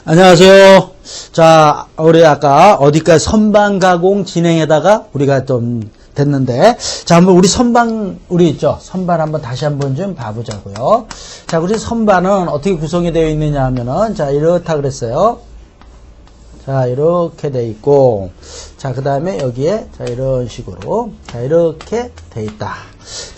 안녕하세요. 자, 우리 아까 어디까지 선반 가공 진행에다가 우리가 좀 됐는데, 자, 한번 우리 선반, 우리 있죠? 선반 한번 다시 한번 좀 봐보자고요. 자, 우리 선반은 어떻게 구성이 되어 있느냐 하면은, 자, 이렇다 그랬어요. 자, 이렇게 돼 있고, 자, 그 다음에 여기에, 자, 이런 식으로, 자, 이렇게 돼 있다. 자,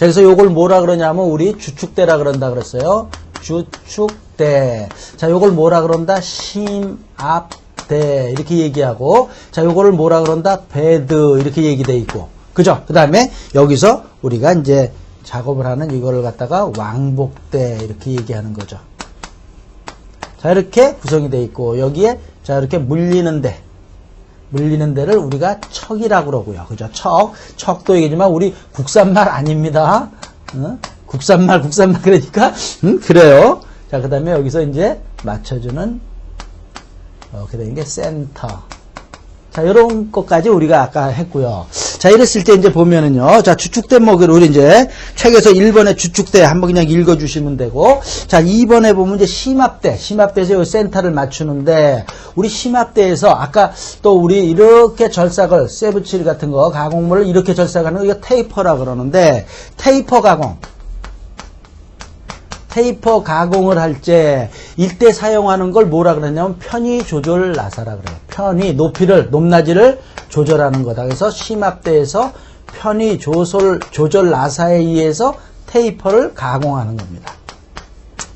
그래서 요걸 뭐라 그러냐면, 우리 주축대라 그런다 그랬어요. 주축대. 자, 요걸 뭐라 그런다? 심압대. 이렇게 얘기하고, 자, 요거를 뭐라 그런다? 베드. 이렇게 얘기돼 있고. 그죠? 그 다음에 여기서 우리가 이제 작업을 하는 이거를 갖다가 왕복대. 이렇게 얘기하는 거죠. 자, 이렇게 구성이 돼 있고, 여기에, 자, 이렇게 물리는 데를 우리가 척이라고 그러고요. 그죠? 척도 얘기지만 우리 국산말 아닙니다. 국산말 그러니까 그래요. 자, 그 다음에 여기서 이제 맞춰주는 이렇게 되는 게 센터. 자, 이런 것까지 우리가 아까 했고요. 자, 이랬을 때 이제 보면은요. 자, 주축대 목을 우리 이제 책에서 1번에 주축대 한번 그냥 읽어주시면 되고, 자, 2번에 보면 이제 심압대에서 요 센터를 맞추는데, 우리 심압대에서 아까 또 우리 이렇게 절삭을, 세부칠 같은 거, 가공물을 이렇게 절삭하는 거, 이거 테이퍼라 그러는데, 테이퍼 가공을 할 때 이때 사용하는 걸 뭐라 그러냐면 편의 조절 나사라 그래요. 편의 높낮이를 조절하는 거다. 그래서 심압대에서 편의 조절 나사에 의해서 테이퍼를 가공하는 겁니다.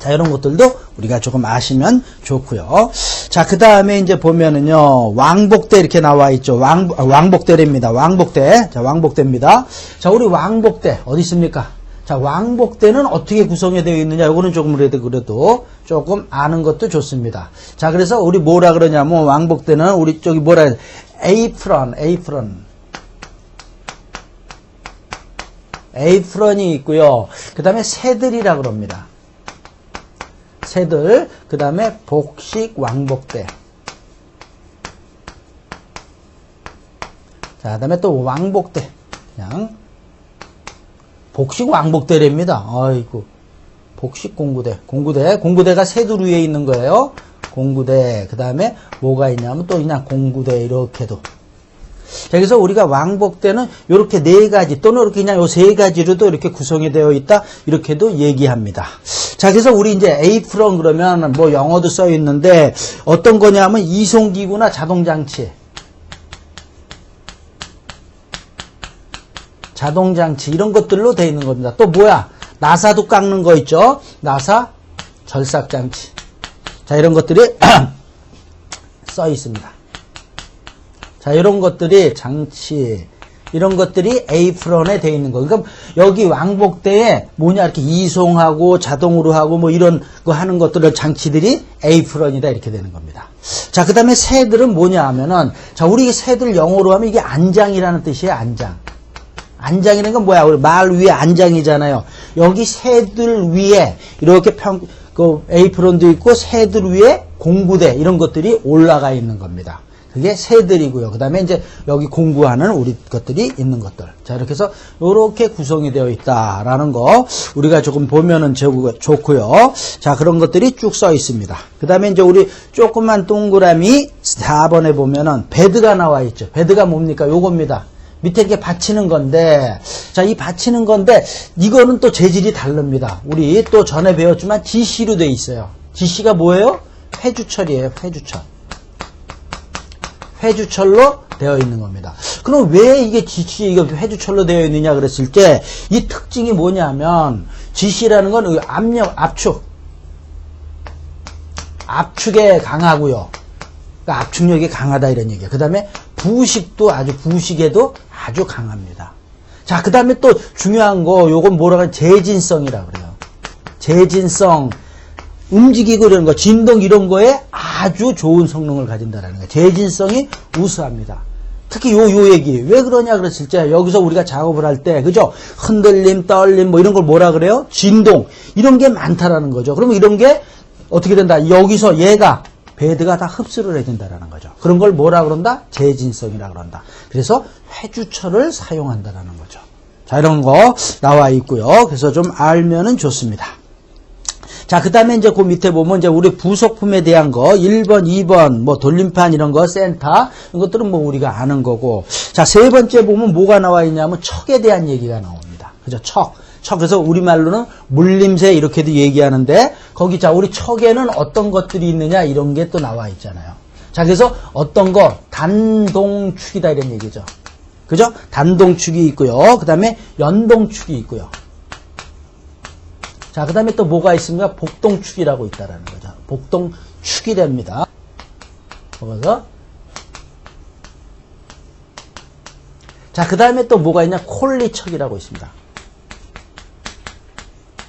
자, 이런 것들도 우리가 조금 아시면 좋고요. 자, 그 다음에 이제 보면은요, 왕복대 이렇게 나와 있죠. 왕복대랍니다. 왕복대. 자, 왕복대입니다. 자, 우리 왕복대 어디 있습니까? 자, 왕복대는 어떻게 구성이 되어 있느냐, 이거는 조금 그래도 조금 아는 것도 좋습니다. 자, 그래서 우리 뭐라 그러냐면, 왕복대는 우리 쪽이 뭐라 해야 돼? 에이프런이 있고요. 그 다음에 새들이라 그럽니다. 새들, 그 다음에 복식 왕복대. 자, 그 다음에 또 왕복대. 그냥. 복식 왕복대랍니다. 아이고. 복식 공구대가 새들 위에 있는 거예요. 공구대. 그 다음에 뭐가 있냐면 또 그냥 공구대 이렇게도. 자, 그래서 우리가 왕복대는 이렇게 네 가지 또는 이렇게 그냥 요 세 가지로도 이렇게 구성이 되어 있다. 이렇게도 얘기합니다. 자, 그래서 우리 이제 에이프런 그러면 뭐 영어도 써 있는데 어떤 거냐면 이송기구나 자동장치 이런 것들로 되어 있는 겁니다. 또 뭐야? 나사도 깎는 거 있죠? 나사 절삭장치. 자, 이런 것들이 써 있습니다. 자, 이런 것들이 이런 것들이 에이프런에 되어 있는 거. 그러니까 여기 왕복대에 뭐냐 이렇게 이송하고 자동으로 하고 뭐 이런 거 하는 것들을 장치들이 에이프런이다 이렇게 되는 겁니다. 자, 그 다음에 새들은 뭐냐 하면은 자, 우리 새들 영어로 하면 이게 안장이라는 뜻이에요. 안장이라는 건 뭐야? 우리 말 위에 안장이잖아요. 여기 새들 위에 이렇게 그 에이프런도 있고 새들 위에 공구대 이런 것들이 올라가 있는 겁니다. 그게 새들이고요. 그 다음에 이제 여기 공구하는 우리 것들이 있는 것들. 자, 이렇게 해서 이렇게 구성이 되어 있다라는 거 우리가 조금 보면은 좋고요. 자, 그런 것들이 쭉 써 있습니다. 그 다음에 이제 우리 조그만 동그라미 4번에 보면은 베드가 나와 있죠. 베드가 뭡니까? 요겁니다. 밑에 이렇게 받치는 건데, 자, 이 받치는 건데, 이거는 또 재질이 다릅니다. 우리 또 전에 배웠지만 GC로 돼 있어요. GC가 뭐예요? 회주철이에요, 회주철로 되어 있는 겁니다. 그럼 왜 이게 이거 회주철로 되어 있느냐 그랬을 때, 이 특징이 뭐냐면, GC라는 건 압축에 강하고요. 그러니까 압축력이 강하다 이런 얘기예요. 그 다음에 부식에도 아주 강합니다. 자, 그 다음에 또 중요한 거, 요건 뭐라고 하면 재진성이라고 그래요. 재진성, 움직이고 이런 거, 진동 이런 거에 아주 좋은 성능을 가진다라는 거예요. 재진성이 우수합니다. 특히 요 얘기. 왜 그러냐 그랬을 때, 여기서 우리가 작업을 할 때, 그죠? 흔들림, 떨림, 뭐 이런 걸 뭐라 그래요? 진동. 이런 게 많다라는 거죠. 그러면 이런 게 어떻게 된다? 여기서 얘가 베드가 다 흡수를 해준다라는 거죠. 그런 걸 뭐라 그런다? 재진성이라 그런다. 그래서 회주철을 사용한다라는 거죠. 자, 이런 거 나와 있고요. 그래서 좀 알면은 좋습니다. 자, 그 다음에 이제 그 밑에 보면 이제 우리 부속품에 대한 거, 1번, 2번, 뭐 돌림판 이런 거, 센터, 이런 것들은 뭐 우리가 아는 거고. 자, 세 번째 보면 뭐가 나와 있냐면 척에 대한 얘기가 나옵니다. 그죠? 척. 그래서 우리말로는 물림새 이렇게도 얘기하는데, 거기 자, 우리 척에는 어떤 것들이 있느냐, 이런 게 또 나와 있잖아요. 자, 그래서 어떤 거, 단동축이다 이런 얘기죠. 그죠? 단동축이 있고요. 그 다음에 연동축이 있고요. 자, 그 다음에 또 뭐가 있습니까? 복동축이라고 있다라는 거죠. 복동축이 됩니다. 그래서 자, 그 다음에 또 뭐가 있냐? 콜리척이라고 있습니다.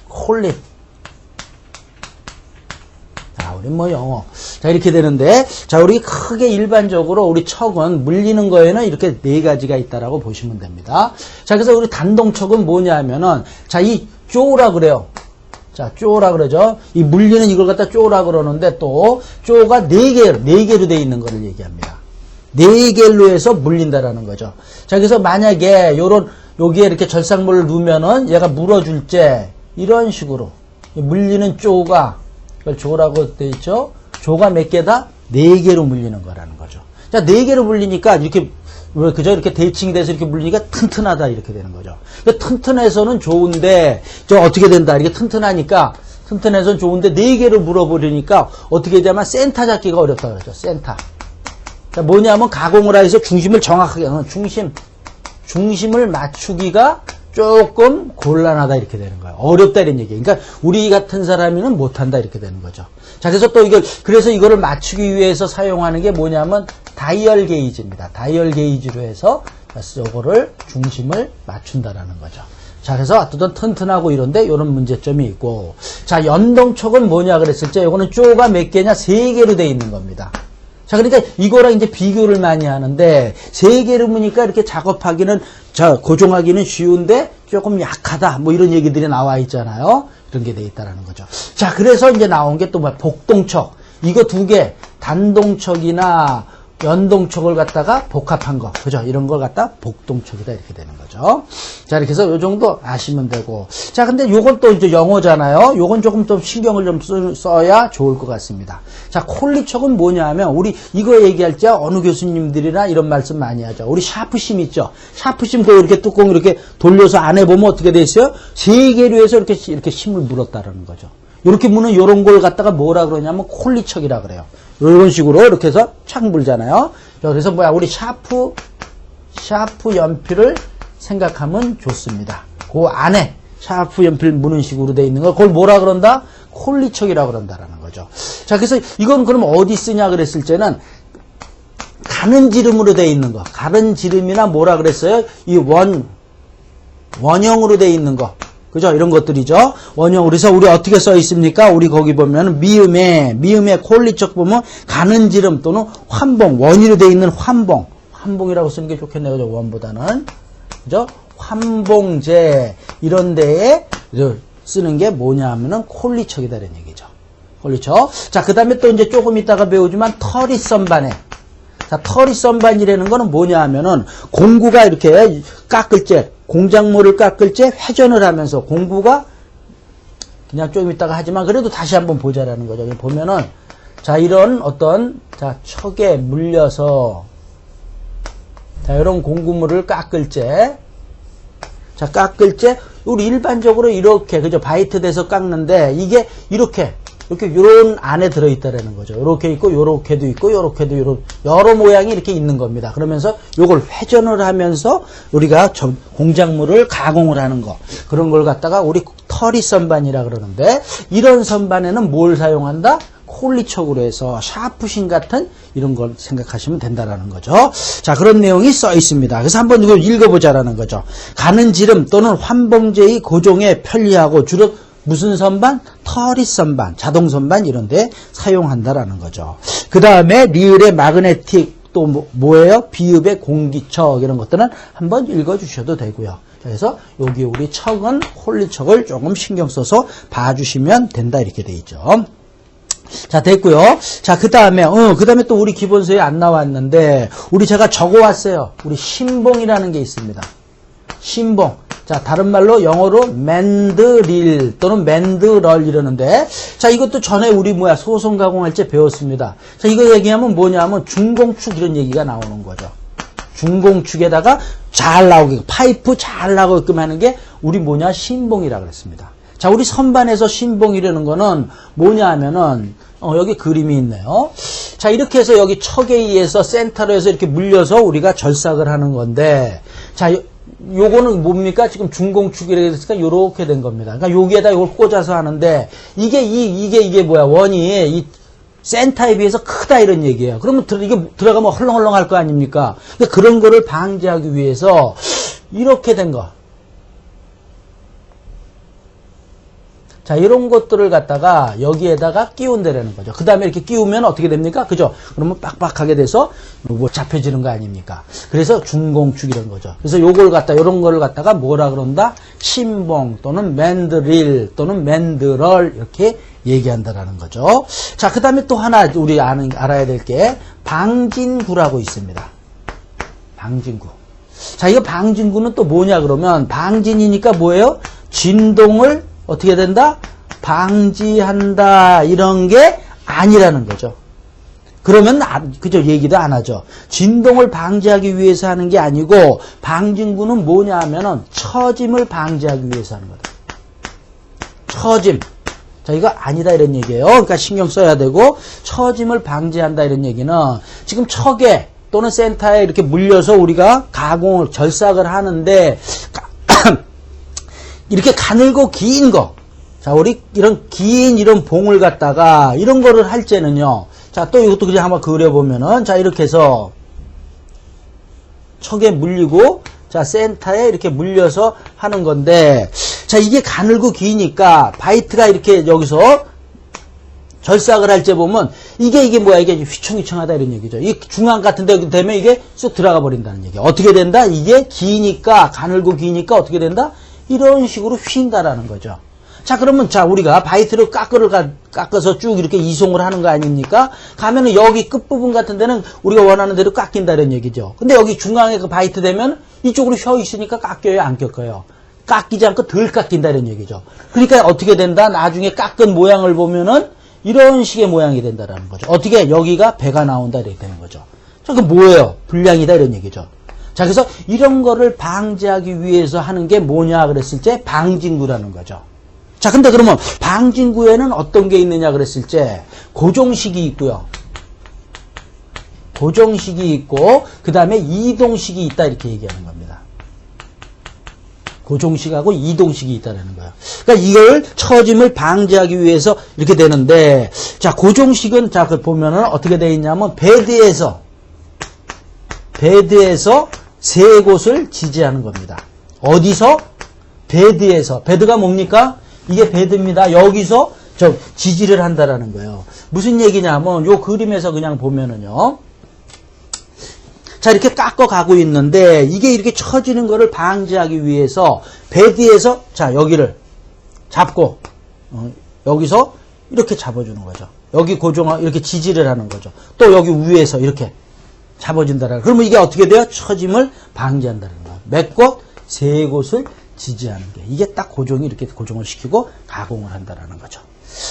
콜리. 자, 우리 뭐 영어. 자, 이렇게 되는데, 자, 우리 크게 일반적으로 우리 척은 물리는 거에는 이렇게 네 가지가 있다라고 보시면 됩니다. 자, 그래서 우리 단동척은 뭐냐면은, 자, 이 쪼라 그래요. 자, 쪼라 그러죠. 이 물리는 이걸 갖다 쪼라 그러는데 또 쪼가 네 개로 돼 있는 거를 얘기합니다. 네 개로 해서 물린다라는 거죠. 자, 그래서 만약에 여기에 이렇게 절삭물을 넣으면은 얘가 물어줄 때 이런 식으로 물리는 쪼가 이걸 쪼라고 돼 있죠. 쪼가 몇 개다? 네 개로 물리는 거라는 거죠. 자, 네 개로 물리니까 이렇게 그죠? 이렇게 대칭이 돼서 이렇게 물리니까 튼튼하다 이렇게 되는 거죠. 그러니까 튼튼해서는 좋은데 저 어떻게 된다? 이렇게 튼튼하니까 튼튼해서는 좋은데 네 개로 물어버리니까 어떻게 되냐면 센터 잡기가 어렵다 그러죠. 센터. 자, 뭐냐면 가공을 해서 중심을 정확하게 중심을 맞추기가 조금 곤란하다 이렇게 되는 거예요. 어렵다 이런 얘기예요. 그러니까 우리 같은 사람이는 못한다 이렇게 되는 거죠. 자, 그래서 또 그래서 이거를 맞추기 위해서 사용하는 게 뭐냐면 다이얼 게이지입니다. 다이얼 게이지로 해서 이거를 중심을 맞춘다라는 거죠. 자, 그래서 어떤 튼튼하고 이런데 이런 문제점이 있고. 자, 연동척은 뭐냐 그랬을 때 이거는 쪼가 몇 개냐? 3개로 돼 있는 겁니다. 자, 그러니까 이거랑 이제 비교를 많이 하는데 3개로 보니까 이렇게 작업하기는 고정하기는 쉬운데 조금 약하다 뭐 이런 얘기들이 나와 있잖아요. 이런 게 돼 있다라는 거죠. 자, 그래서 이제 나온 게 또 뭐야? 복동척. 이거 2개 단동척이나 연동척을 갖다가 복합한 거. 그죠? 이런 걸 갖다 복동척이다 이렇게 되는 거죠. 자, 이렇게 해서 요 정도 아시면 되고. 자, 근데 요건 또 이제 영어잖아요. 요건 조금 좀 신경을 좀 써야 좋을 것 같습니다. 자, 콜리척은 뭐냐 하면 우리 이거 얘기할 때 어느 교수님들이나 이런 말씀 많이 하죠. 우리 샤프심 있죠? 샤프심 그 이렇게 뚜껑 이렇게 돌려서 안에 보면 어떻게 돼 있어요? 3개로 해서 이렇게 심을 물었다라는 거죠. 이렇게 무는 요런 걸 갖다가 뭐라 그러냐면 콜리척이라 그래요. 이런 식으로 이렇게 해서 착 물잖아요. 그래서 뭐야? 우리 샤프 연필을 생각하면 좋습니다. 그 안에 샤프 연필 무는 식으로 돼 있는 거 그걸 뭐라 그런다? 콜리척이라 그런다라는 거죠. 자, 그래서 이건 그럼 어디 쓰냐 그랬을 때는 가는 지름으로 돼 있는 거. 가는 지름이나 뭐라 그랬어요? 이 원형으로 돼 있는 거. 그죠? 이런 것들이죠. 원형. 그래서 우리 어떻게 써 있습니까? 우리 거기 보면 미음에 콜리척 보면 가는 지름 또는 환봉, 원위로 되어 있는 환봉이라고 쓰는 게 좋겠네요. 그죠? 원보다는. 그죠? 환봉제 이런 데에 쓰는 게 뭐냐 하면은 콜리척이다 이런 얘기죠. 콜리척. 자, 그다음에 또 이제 조금 있다가 배우지만 터리선반에. 자, 터리선반이라는 거는 뭐냐 하면은 공구가 이렇게 깎을 때 공작물을 깎을 때 회전을 하면서 공구가 그냥 조금 있다가 하지만 그래도 다시 한번 보자라는 거죠. 보면은 자, 이런 어떤 척에 물려서 자, 이런 공구물을 깎을 때 우리 일반적으로 이렇게 그죠? 바이트 돼서 깎는데 이게 이렇게 요런 안에 들어있다라는 거죠. 요렇게 있고, 요렇게도 있고, 요렇게도 여러 모양이 이렇게 있는 겁니다. 그러면서 요걸 회전을 하면서 우리가 공작물을 가공을 하는 거. 그런 걸 갖다가 우리 터리선반이라 그러는데, 이런 선반에는 뭘 사용한다? 콜리척으로 해서 샤프심 같은 이런 걸 생각하시면 된다라는 거죠. 자, 그런 내용이 써 있습니다. 그래서 한번 이걸 읽어보자라는 거죠. 가는 지름 또는 환봉제의 고정에 편리하고 주로 무슨 선반? 터리선반, 자동선반 이런 데 사용한다라는 거죠. 그 다음에 리을의 마그네틱 또 뭐예요? 비읍의 공기척 이런 것들은 한번 읽어주셔도 되고요. 그래서 여기 우리 척은 콜리척을 조금 신경 써서 봐주시면 된다 이렇게 돼 있죠. 자, 됐고요. 자, 그 다음에 또 우리 기본서에 안 나왔는데 우리 제가 적어왔어요. 우리 신봉이라는 게 있습니다. 신봉. 자, 다른 말로 영어로 맨드릴 또는 맨드럴 이러는데, 자, 이것도 전에 우리 소송 가공할 때 배웠습니다. 자, 이거 얘기하면 뭐냐면 중공축 이런 얘기가 나오는 거죠. 중공축에다가 잘 나오게, 파이프 잘 나오게끔 하는 게 우리 신봉이라 그랬습니다. 자, 우리 선반에서 신봉이라는 거는 뭐냐 하면은, 여기 그림이 있네요. 자, 이렇게 해서 여기 척에 의해서 센터로 해서 이렇게 물려서 우리가 절삭을 하는 건데, 자, 요거는 뭡니까? 지금 중공축이라고 했으니까 요렇게 된 겁니다. 그러니까 여기에다 이걸 꽂아서 하는데, 이게 뭐야? 원이 이 센터에 비해서 크다 이런 얘기예요. 그러면 이게 들어가면 헐렁헐렁 할 거 아닙니까? 그러니까 그런 거를 방지하기 위해서 이렇게 된 거. 자, 이런 것들을 갖다가 여기에다가 끼운다라는 거죠. 그 다음에 이렇게 끼우면 어떻게 됩니까? 그죠? 그러면 빡빡하게 돼서 뭐 잡혀지는 거 아닙니까? 그래서 중공축이라는 거죠. 그래서 요런 거를 갖다가 뭐라 그런다? 신봉 또는 맨드릴 또는 맨드럴 이렇게 얘기한다라는 거죠. 자, 그 다음에 또 하나 우리 알아야 될 게 방진구라고 있습니다. 방진구. 자, 이거 방진구는 또 뭐냐 그러면 방진이니까 뭐예요? 진동을 어떻게 된다? 방지한다 이런 게 아니라는 거죠. 그러면 그죠? 얘기도 안 하죠. 진동을 방지하기 위해서 하는 게 아니고 방진구는 뭐냐 하면은 처짐을 방지하기 위해서 하는 거다. 처짐. 자, 이거 아니다 이런 얘기예요. 그러니까 신경 써야 되고 처짐을 방지한다 이런 얘기는 지금 척에 또는 센터에 이렇게 물려서 우리가 가공을 절삭을 하는데 이렇게 가늘고 긴 거. 자, 우리 이런 긴 이런 봉을 갖다가 이런 거를 할 때는요. 자, 또 이것도 그냥 한번 그려보면은 자, 이렇게 해서 척에 물리고 자, 센터에 이렇게 물려서 하는 건데 자, 이게 가늘고 기니까 바이트가 이렇게 여기서 절삭을 할 때 보면 이게 뭐야? 이게 휘청휘청하다 이런 얘기죠. 이 중앙 같은 데 되면 이게 쑥 들어가 버린다는 얘기. 어떻게 된다? 이게 기니까 가늘고 기니까 어떻게 된다? 이런 식으로 휜다라는 거죠. 자, 그러면 자, 우리가 바이트를 깎아서 쭉 이렇게 이송을 하는 거 아닙니까? 가면은 여기 끝부분 같은 데는 우리가 원하는 대로 깎인다는 얘기죠. 근데 여기 중앙에 그 바이트 되면 이쪽으로 휘어 있으니까 깎여요, 안 깎여요? 깎이지 않고 덜 깎인다는 얘기죠. 그러니까 어떻게 된다? 나중에 깎은 모양을 보면은 이런 식의 모양이 된다라는 거죠. 어떻게? 여기가 배가 나온다 이렇게 되는 거죠. 자, 그 뭐예요? 불량이다 이런 얘기죠. 자, 그래서 이런 거를 방지하기 위해서 하는 게 뭐냐 그랬을 때 방진구라는 거죠. 자, 근데 그러면 방진구에는 어떤 게 있느냐 그랬을 때 고정식이 있고요. 고정식이 있고 그 다음에 이동식이 있다 이렇게 얘기하는 겁니다. 고정식하고 이동식이 있다는 거예요. 그러니까 이걸 처짐을 방지하기 위해서 이렇게 되는데 자, 고정식은 자, 그 보면은 어떻게 되어 있냐면 베드에서 세 곳을 지지하는 겁니다. 어디서? 베드에서. 베드가 뭡니까? 이게 베드입니다. 여기서 지지를 한다라는 거예요. 무슨 얘기냐면 요 그림에서 그냥 보면은요. 자, 이렇게 깎아 가고 있는데 이게 이렇게 처지는 거를 방지하기 위해서 베드에서 자, 여기를 잡고 여기서 이렇게 잡아주는 거죠. 여기 고정하 이렇게 지지를 하는 거죠. 또 여기 위에서 이렇게 잡아준다라는. 그러면 이게 어떻게 돼요? 처짐을 방지한다는 거예요. 몇 곳? 세 곳을 지지하는 게. 이게 딱 고정이 이렇게 고정을 시키고 가공을 한다라는 거죠.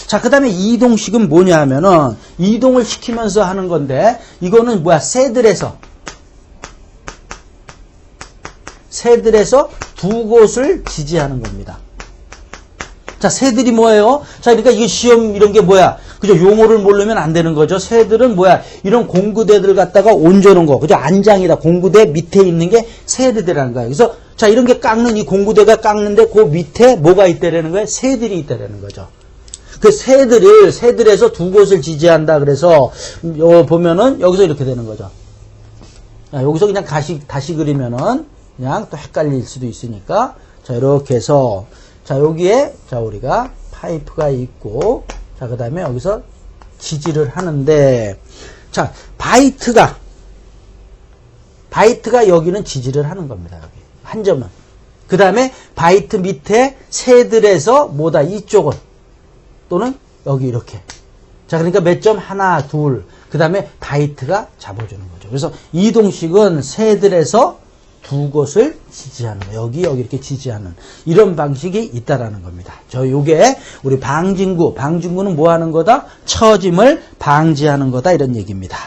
자, 그 다음에 이동식은 뭐냐 하면은 이동을 시키면서 하는 건데 이거는 뭐야? 새들에서 두 곳을 지지하는 겁니다. 자, 새들이 뭐예요? 자, 그러니까 이게 시험 이런 게 뭐야? 그죠? 용어를 모르면 안 되는 거죠. 새들은 뭐야? 이런 공구대들 갖다가 얹어놓은 거. 그죠? 안장이다. 공구대 밑에 있는 게 새들이라는 거예요. 그래서 자, 이런 게 깎는 이 공구대가 깎는데 그 밑에 뭐가 있다라는 거예요? 새들이 있다라는 거죠. 그 새들에서 두 곳을 지지한다. 그래서 보면은 여기서 이렇게 되는 거죠. 자, 여기서 그냥 다시 그리면은 그냥 또 헷갈릴 수도 있으니까 자, 이렇게 해서 자, 여기에 자, 우리가 파이프가 있고 자, 그 다음에 여기서 지지를 하는데 자, 바이트가 여기는 지지를 하는 겁니다. 여기 한 점은. 그 다음에 바이트 밑에 새들에서 뭐다? 이쪽은 또는 여기 이렇게. 자, 그러니까 몇 점? 하나, 둘. 그 다음에 바이트가 잡아주는 거죠. 그래서 이동식은 새들에서 두 곳을 지지하는 거. 여기 이렇게 지지하는 이런 방식이 있다라는 겁니다. 요게 우리 방진구는 뭐 하는 거다? 처짐을 방지하는 거다 이런 얘기입니다.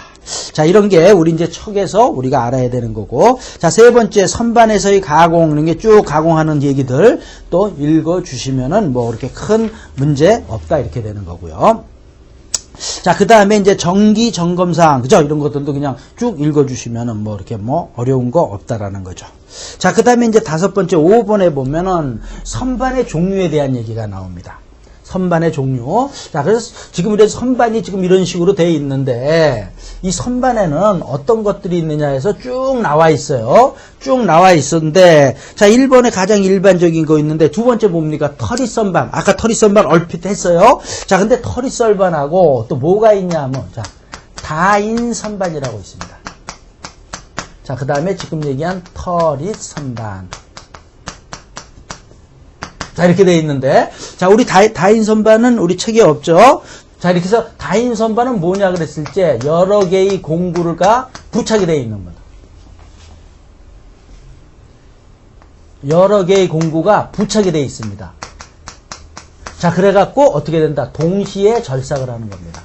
자, 이런 게 우리 이제 척에서 우리가 알아야 되는 거고. 자, 세 번째 선반에서의 가공, 이런 게 쭉 가공하는 얘기들 또 읽어 주시면은 뭐 그렇게 큰 문제 없다 이렇게 되는 거고요. 자, 그 다음에 이제 정기 점검사항, 그죠? 이런 것들도 그냥 쭉 읽어주시면은 뭐 이렇게 뭐 어려운 거 없다라는 거죠. 자, 그 다음에 이제 5번째 5번에 보면은 선반의 종류에 대한 얘기가 나옵니다. 선반의 종류. 자, 그래서 지금 우리 선반이 지금 이런 식으로 되어 있는데, 이 선반에는 어떤 것들이 있느냐 해서 쭉 나와 있어요. 쭉 나와 있었는데, 자, 1번에 가장 일반적인 거 있는데, 두 번째 뭡니까? 터리선반. 아까 터리선반 얼핏 했어요. 자, 근데 터리선반하고 또 뭐가 있냐면, 자, 다인선반이라고 있습니다. 자, 그 다음에 지금 얘기한 터리선반. 자, 이렇게 되어 있는데, 자, 우리 다인선반은 우리 책에 없죠? 자, 이렇게 해서 다인선반은 뭐냐 그랬을 때, 여러 개의 공구가 부착이 되어 있는 겁니다. 여러 개의 공구가 부착이 되어 있습니다. 자, 그래갖고 어떻게 된다? 동시에 절삭을 하는 겁니다.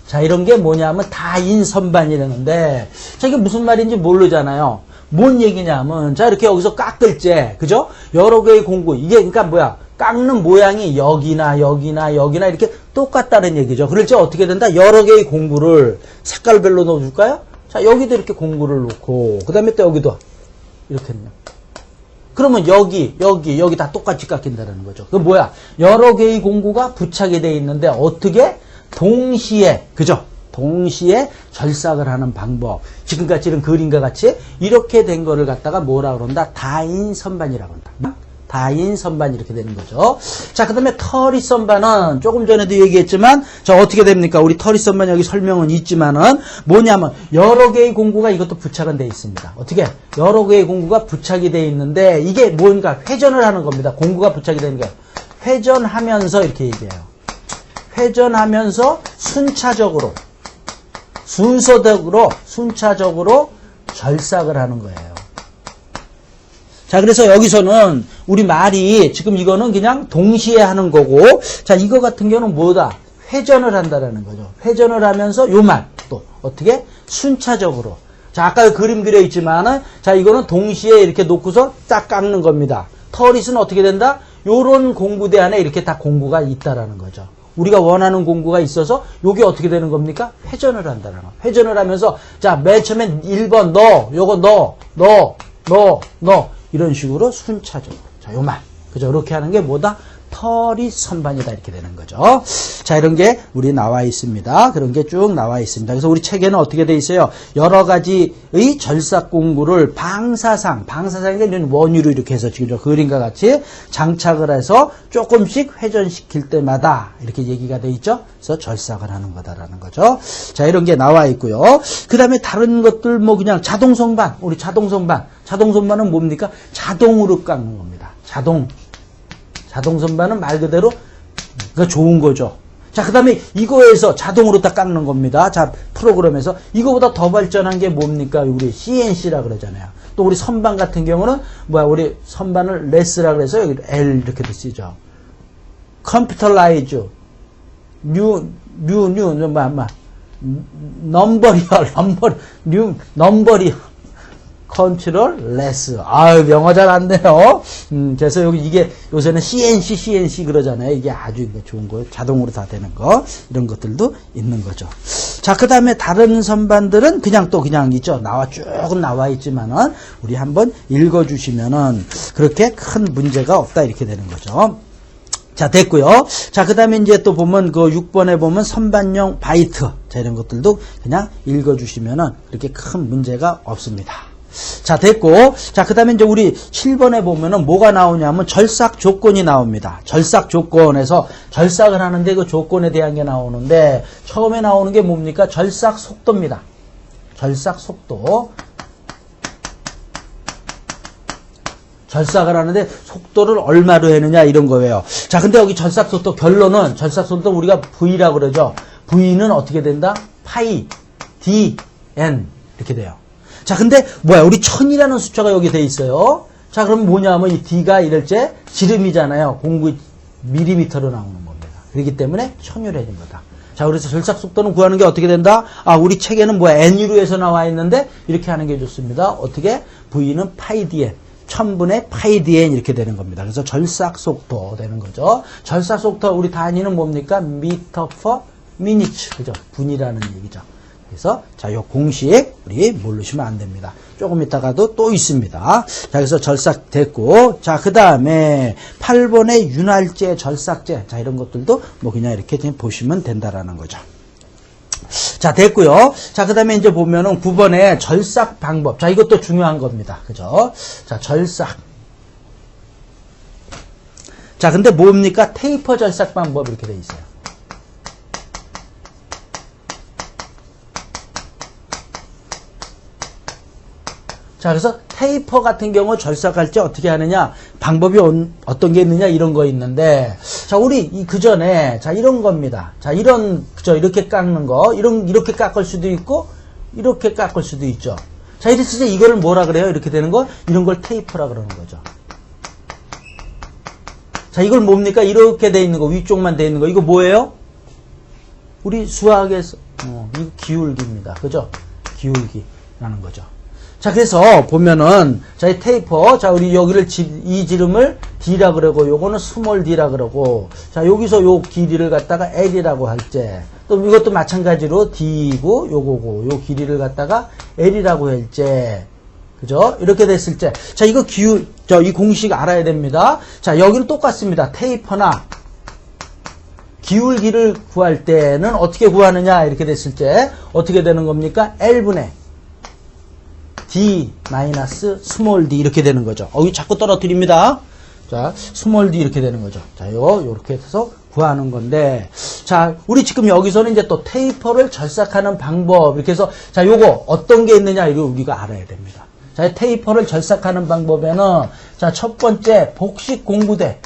자, 이런 게 뭐냐면 다인선반이라는데, 자, 이게 무슨 말인지 모르잖아요. 뭔 얘기냐면, 자, 이렇게 여기서 깎을 때, 그죠? 여러 개의 공구, 이게, 그러니까 뭐야? 깎는 모양이 여기나 이렇게 똑같다는 얘기죠. 그럴 때 어떻게 된다? 여러 개의 공구를 색깔별로 넣어줄까요? 자, 여기도 이렇게 공구를 놓고, 그 다음에 또 여기도 이렇게는요. 그러면 여기 다 똑같이 깎인다는 거죠. 그 뭐야? 여러 개의 공구가 부착이 되어 있는데, 어떻게? 동시에, 그죠? 동시에 절삭을 하는 방법. 지금같이 이런 그림과 같이 이렇게 된 거를 갖다가 뭐라 그런다? 다인선반이라고 한다. 다인선반 이렇게 되는 거죠. 자, 그 다음에 터리선반은 조금 전에도 얘기했지만, 자, 어떻게 됩니까? 우리 터리선반 여기 설명은 있지만은 뭐냐면 여러 개의 공구가 이것도 부착은 되어 있습니다. 어떻게? 여러 개의 공구가 부착이 되어 있는데 이게 뭔가 회전을 하는 겁니다. 공구가 부착이 되는 게 회전하면서 이렇게 얘기해요. 회전하면서 순차적으로 절삭을 하는 거예요. 자, 그래서 여기서는 우리 말이 지금 이거는 그냥 동시에 하는 거고, 자, 이거 같은 경우는 뭐다? 회전을 한다라는 거죠. 회전을 하면서 요 말 또 어떻게? 순차적으로. 자, 아까 그림 그려 있지만은, 자, 이거는 동시에 이렇게 놓고서 딱 깎는 겁니다. 터릿은 어떻게 된다? 요런 공구대 안에 이렇게 다 공구가 있다라는 거죠. 우리가 원하는 공구가 있어서 요게 어떻게 되는 겁니까? 회전을 한다는 거. 회전을 하면서 자, 맨 처음엔 1번 요거 넣어 이런 식으로 순차적으로. 자, 요 말. 그죠? 이렇게 하는 게 뭐다? 터리선반이다 이렇게 되는 거죠. 자, 이런 게 우리 나와 있습니다. 그런 게 쭉 나와 있습니다. 그래서 우리 책에는 어떻게 돼 있어요? 여러 가지의 절삭 공구를 방사상이 이런 원유로 이렇게 해서 지금 저 그림과 같이 장착을 해서 조금씩 회전시킬 때마다 이렇게 얘기가 돼 있죠. 그래서 절삭을 하는 거다라는 거죠. 자, 이런 게 나와 있고요. 그 다음에 다른 것들 뭐 그냥 자동선반, 우리 자동선반은 뭡니까? 자동으로 깎는 겁니다. 자동선반은 말 그대로 그러니까 좋은 거죠. 자, 그 다음에 이거에서 자동으로 다 깎는 겁니다. 자, 프로그램에서 이거보다 더 발전한 게 뭡니까? 우리 CNC라 그러잖아요. 또 우리 선반 같은 경우는 우리 선반을 레스라 그래서 여기 L 이렇게도 쓰죠. 컴퓨터라이즈 넘버리어 컨트롤 레스. 아유, 영어 잘 안 돼요. 그래서 여기 이게 요새는 CNC 그러잖아요. 이게 아주 좋은 거예요. 자동으로 다 되는 거. 이런 것들도 있는 거죠. 자, 그 다음에 다른 선반들은 그냥 있죠. 쭉 나와 있지만은 우리 한번 읽어주시면은 그렇게 큰 문제가 없다. 이렇게 되는 거죠. 자, 됐고요. 자, 그 다음에 이제 또 보면 그 6번에 보면 선반용 바이트. 자, 이런 것들도 그냥 읽어주시면은 그렇게 큰 문제가 없습니다. 자, 됐고. 자, 그 다음에 이제 우리 7번에 보면은 뭐가 나오냐면 절삭 조건이 나옵니다. 절삭 조건에서 절삭을 하는데 그 조건에 대한 게 나오는데 처음에 나오는 게 뭡니까? 절삭 속도입니다. 절삭 속도. 절삭을 하는데 속도를 얼마로 했느냐 이런 거예요. 자, 근데 여기 절삭 속도 결론은 절삭 속도 우리가 V라고 그러죠. V는 어떻게 된다? 파이 D N 이렇게 돼요. 자, 근데 뭐야? 우리 1000이라는 숫자가 여기 돼 있어요. 자, 그럼 뭐냐면 이 D가 이럴때 지름이잖아요. 공구 밀리미터로 나오는 겁니다. 그렇기 때문에 1000유로 해준 거다. 자, 그래서 절삭 속도는 구하는 게 어떻게 된다? 아, 우리 책에는 뭐야? N유로에서 나와 있는데 이렇게 하는 게 좋습니다. 어떻게? V는 파이 dn. 1000분의 파이 dn 이렇게 되는 겁니다. 그래서 절삭 속도 되는 거죠. 절삭 속도 우리 단위는 뭡니까? 미터 per minute. 그죠? 분이라는 얘기죠. 그래서 자, 요 공식 우리 모르시면 안 됩니다. 조금 있다가도 또 있습니다. 자, 그래서 절삭 됐고, 자, 그 다음에 8번의 윤활제, 절삭제, 자, 이런 것들도 뭐 그냥 이렇게 그냥 보시면 된다라는 거죠. 자, 됐고요. 자, 그 다음에 이제 보면은 9번의 절삭 방법. 자, 이것도 중요한 겁니다. 그죠? 자, 절삭. 자, 근데 뭡니까? 테이퍼 절삭 방법 이렇게 돼 있어요. 자, 그래서 테이퍼 같은 경우 절삭할 때 어떻게 하느냐, 방법이 어떤 게 있느냐, 이런 거 있는데, 자, 우리 그 전에, 자, 이런 겁니다. 자, 그죠, 이렇게 깎는 거, 이렇게 깎을 수도 있고, 이렇게 깎을 수도 있죠. 자, 이랬을 때 이거를 뭐라 그래요? 이렇게 되는 거, 이런 걸 테이퍼라 그러는 거죠. 자, 이걸 뭡니까? 이렇게 돼 있는 거, 위쪽만 돼 있는 거, 이거 뭐예요? 우리 수학에서, 이거 기울기입니다. 그죠? 기울기라는 거죠. 자, 그래서 보면은, 자, 이 테이퍼, 자, 우리 여기를, 이 지름을 D라 그러고, 요거는 스몰 D라 그러고, 자, 여기서 요 길이를 갖다가 L이라고 할 때, 또 이것도 마찬가지로 D이고, 요거고, 요 길이를 갖다가 L이라고 할 때, 그죠? 이렇게 됐을 때, 자, 이거 이 공식 알아야 됩니다. 자, 여기는 똑같습니다. 테이퍼나, 기울기를 구할 때는 어떻게 구하느냐, 이렇게 됐을 때, 어떻게 되는 겁니까? L분의 D 마이너스 스몰 d 이렇게 되는 거죠. 이거 자꾸 떨어뜨립니다. 자, 스몰 d 이렇게 되는 거죠. 자, 요렇게 해서 구하는 건데, 자, 우리 지금 여기서는 이제 또 테이퍼를 절삭하는 방법 이렇게 해서, 자, 요거 어떤 게 있느냐 이거 우리가 알아야 됩니다. 자, 테이퍼를 절삭하는 방법에는, 자, 첫 번째 복식 공구대.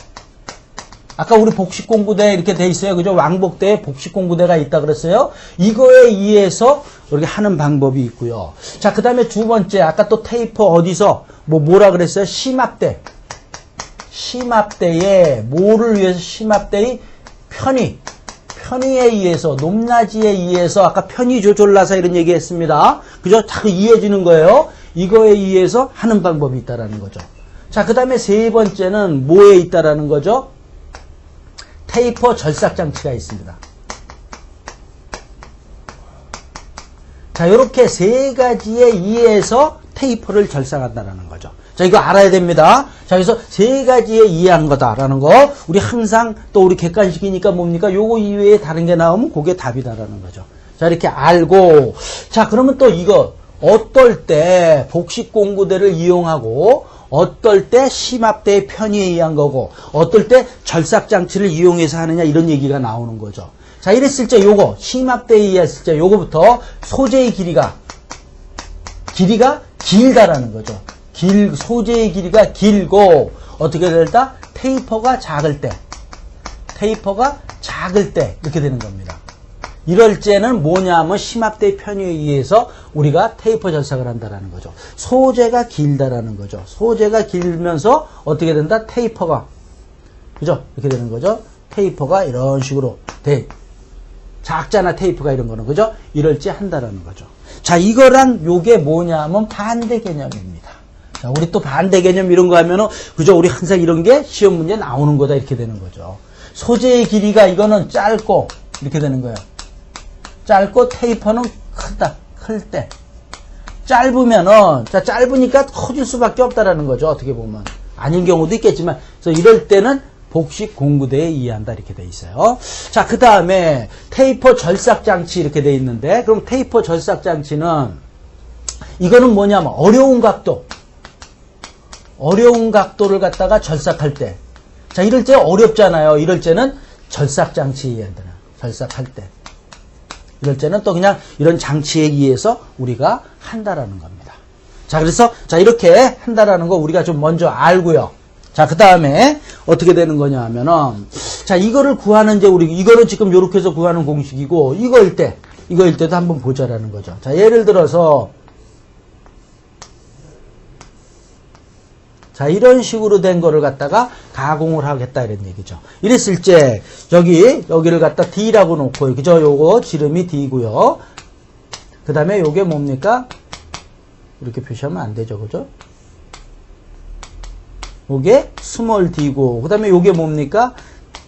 아까 우리 복식 공구대 이렇게 돼 있어요. 그죠? 왕복대에 복식 공구대가 있다 그랬어요. 이거에 의해서 이렇게 하는 방법이 있고요. 자, 그 다음에 두 번째, 아까 또 테이퍼 어디서, 뭐라 그랬어요? 심압대. 심압대에, 뭐를 위해서 심압대의 편의에 의해서, 높낮이에 의해서, 아까 편의 조절나사 이런 얘기 했습니다. 그죠? 자꾸 이해해주는 거예요. 이거에 의해서 하는 방법이 있다라는 거죠. 자, 그 다음에 세 번째는 뭐에 있다라는 거죠? 테이퍼 절삭 장치가 있습니다. 자, 이렇게 세 가지에 의해서 테이퍼를 절삭한다라는 거죠. 자, 이거 알아야 됩니다. 자, 그래서 세 가지에 의한 거다라는 거. 우리 항상 또 우리 객관식이니까 뭡니까? 요거 이외에 다른 게 나오면 그게 답이다라는 거죠. 자, 이렇게 알고. 자, 그러면 또 이거 어떨 때 복식 공구대를 이용하고 어떨 때 심압대의 편의에 의한 거고 어떨 때 절삭장치를 이용해서 하느냐 이런 얘기가 나오는 거죠. 자, 이랬을 때 요거 심압대에 의했을 때 요거부터 소재의 길이가 길다라는 거죠. 소재의 길이가 길고 어떻게 될까? 테이퍼가 작을 때 이렇게 되는 겁니다. 이럴 때는 뭐냐면 심압대의 편의에 의해서 우리가 테이퍼 절삭을 한다라는 거죠. 소재가 길다라는 거죠. 소재가 길면서 어떻게 된다? 테이퍼가, 그죠? 이렇게 되는 거죠. 테이퍼가 이런 식으로 작잖아, 테이프가 이런 거는. 그죠? 이럴 때 한다라는 거죠. 자, 이거랑 요게 뭐냐면 반대 개념입니다. 자, 우리 또 반대 개념 이런 거 하면은, 그죠? 우리 항상 이런 게 시험 문제 나오는 거다 이렇게 되는 거죠. 소재의 길이가 이거는 짧고 이렇게 되는 거예요. 짧고 테이퍼는 클 때. 짧으면은, 자, 짧으니까 커질 수밖에 없다라는 거죠. 어떻게 보면. 아닌 경우도 있겠지만, 그래서 이럴 때는 복식 공구대에 의한다 이렇게 돼 있어요. 자, 그 다음에 테이퍼 절삭 장치 이렇게 돼 있는데, 그럼 테이퍼 절삭 장치는 이거는 뭐냐면 어려운 각도를 갖다가 절삭할 때. 자, 이럴 때 어렵잖아요. 이럴 때는 절삭 장치에 의한다. 절삭할 때. 이럴 때는 또 그냥 이런 장치에 의해서 우리가 한다라는 겁니다. 자, 그래서 자, 이렇게 한다라는 거 우리가 좀 먼저 알고요. 자, 그 다음에 어떻게 되는 거냐 하면은, 자, 이거를 구하는 이거는 지금 요렇게 해서 구하는 공식이고, 이거일 때도 한번 보자라는 거죠. 자, 예를 들어서, 자, 이런 식으로 된 거를 갖다가 가공을 하겠다 이런 얘기죠. 이랬을 때 여기를 갖다 D라고 놓고 그죠? 요거 지름이 D고요. 그 다음에 요게 뭡니까? 이렇게 표시하면 안 되죠. 그죠? 요게 스몰 D고 그 다음에 요게 뭡니까?